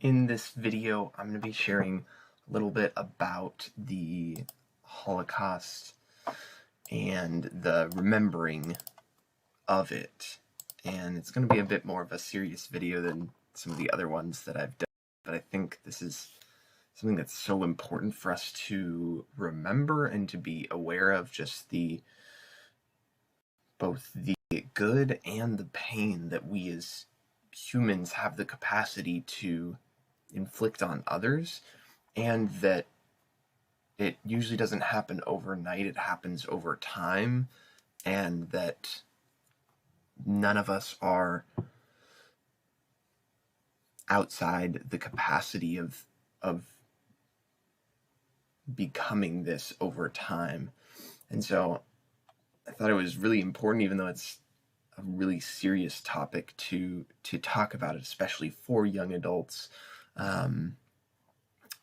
In this video, I'm going to be sharing a little bit about the Holocaust and the remembering of it. And it's going to be a bit more of a serious video than some of the other ones that I've done, but I think this is something that's so important for us to remember and to be aware of, just both the good and the pain that we as humans have the capacity to inflict on others, and that it usually doesn't happen overnight, it happens over time, and that none of us are outside the capacity of becoming this over time. And so I thought it was really important, even though it's a really serious topic, to talk about it, especially for young adults,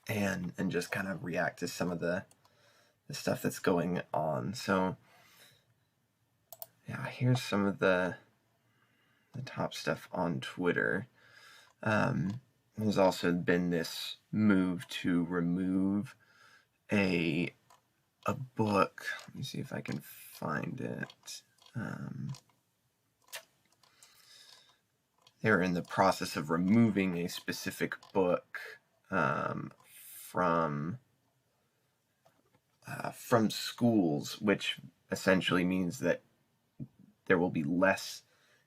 and just kind of react to some of the stuff that's going on. So yeah, here's some of the top stuff on Twitter. There's also been this move to remove a book. Let me see if I can find it. They're in the process of removing a specific book from schools, which essentially means that there will be less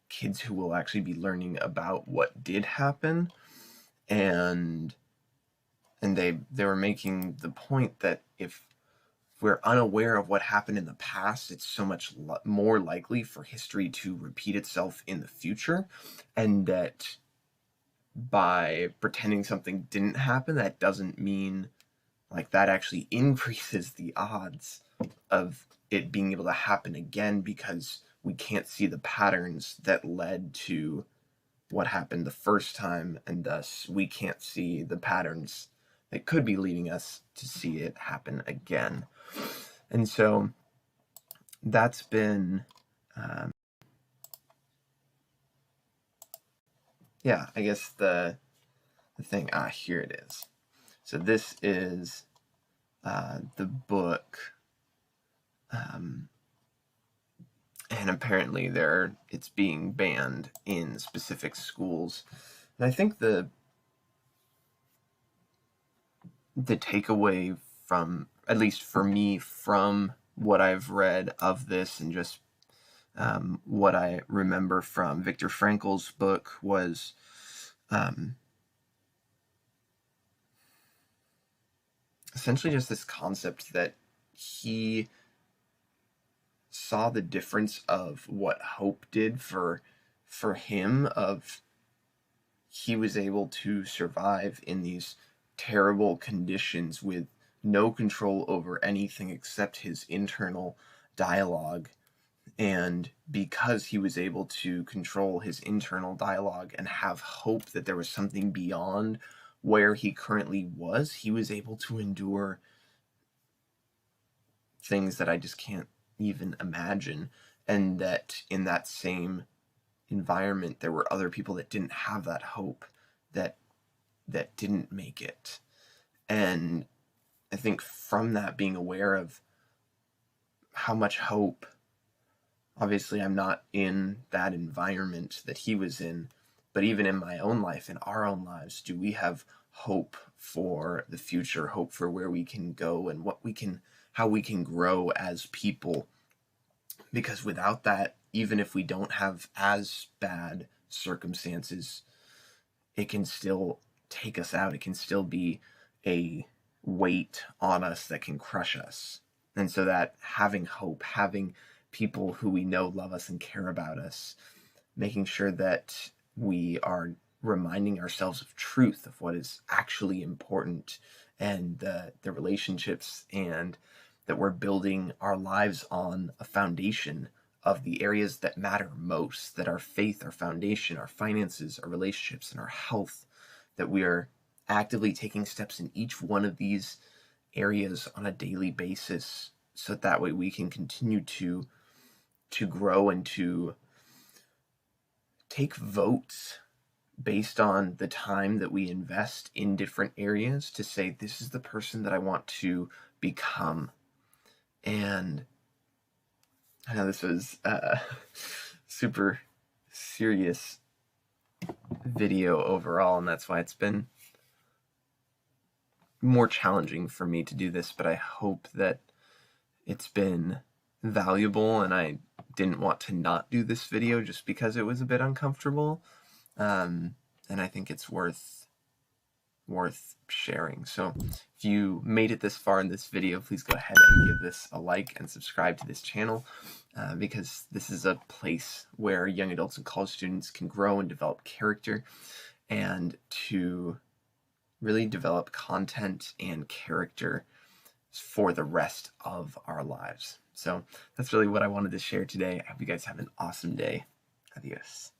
kids who will actually be learning about what did happen. And they were making the point that if we're unaware of what happened in the past, it's so much more likely for history to repeat itself in the future, and that by pretending something didn't happen, that doesn't mean, like, that actually increases the odds of it being able to happen again, because we can't see the patterns that led to what happened the first time, and thus we can't see the patterns that could be leading us to see it happen again. And so that's been, yeah, I guess the thing, here it is. So this is the book, and apparently it's being banned in specific schools. And I think the takeaway from, at least for me, from what I've read of this, and just what I remember from Viktor Frankl's book, was essentially just this concept that he saw the difference of what hope did for him. Of he was able to survive in these terrible conditions with no control over anything except his internal dialogue. And because he was able to control his internal dialogue and have hope that there was something beyond where he currently was, he was able to endure things that I just can't even imagine. And that in that same environment, there were other people that didn't have that hope, that didn't make it. And I think from that, being aware of how much hope, obviously I'm not in that environment that he was in, but even in my own life, in our own lives, do we have hope for the future, hope for where we can go and how we can grow as people? Because without that, even if we don't have as bad circumstances, it can still take us out. It can still be a weight on us that can crush us. And so that having hope, having people who we know love us and care about us, making sure that we are reminding ourselves of truth, of what is actually important, and the relationships, and that we're building our lives on a foundation of the areas that matter most, that our faith, our foundation, our finances, our relationships, and our health, that we are actively taking steps in each one of these areas on a daily basis, so that way we can continue to grow and to take votes based on the time that we invest in different areas to say, this is the person that I want to become. And I know this was a super serious video overall, and that's why it's been more challenging for me to do this, but I hope that it's been valuable, and I didn't want to not do this video just because it was a bit uncomfortable. And I think it's worth sharing. So if you made it this far in this video, please go ahead and give this a like and subscribe to this channel, because this is a place where young adults and college students can grow and develop character, and to really develop content and character for the rest of our lives. So that's really what I wanted to share today. I hope you guys have an awesome day. Adios.